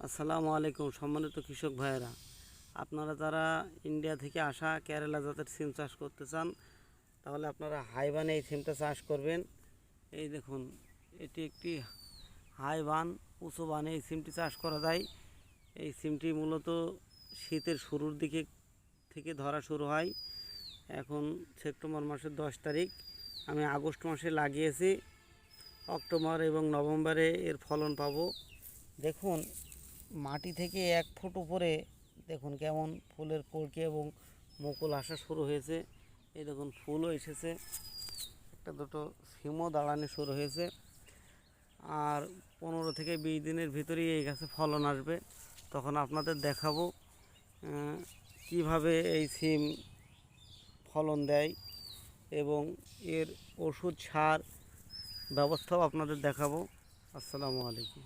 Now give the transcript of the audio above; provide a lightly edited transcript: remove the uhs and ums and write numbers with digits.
আসসালামু আলাইকুম সম্মানিত কৃষক ভাইয়েরা, আপনারা যারা ইন্ডিয়া থেকে আসা কেরালা জাতের সিম চাষ করতে চান তাহলে আপনারা হাইবান এই সিমটা চাষ করবেন। এই দেখুন, এটি একটি হাইবান উঁচু বানে এই সিমটি চাষ করা যায়। এই সিমটি মূলত শীতের শুরুর দিকে থেকে ধরা শুরু হয়। এখন সেপ্টেম্বর মাসের 10 তারিখ, আমি আগস্ট মাসে লাগিয়েছি। অক্টোবর এবং নভেম্বরে এর ফলন পাবো। দেখুন, মাটি থেকে 1 ফুট উপরে দেখুন কেমন ফুলের কড়ি এবং মুকুল আসা শুরু হয়েছে। এই দেখুন, ফুলও এসেছে, একটা দুটো সিমও দাঁড়ানো শুরু হয়েছে। আর 15 থেকে 20 দিনের ভিতরেই এই গাছে ফলন আসবে। তখন আপনাদের দেখাবো কিভাবে এই সিম ফলন দেয় এবং এর ওষুধ সার ব্যবস্থাও আপনাদের দেখাবো। আসসালামু আলাইকুম।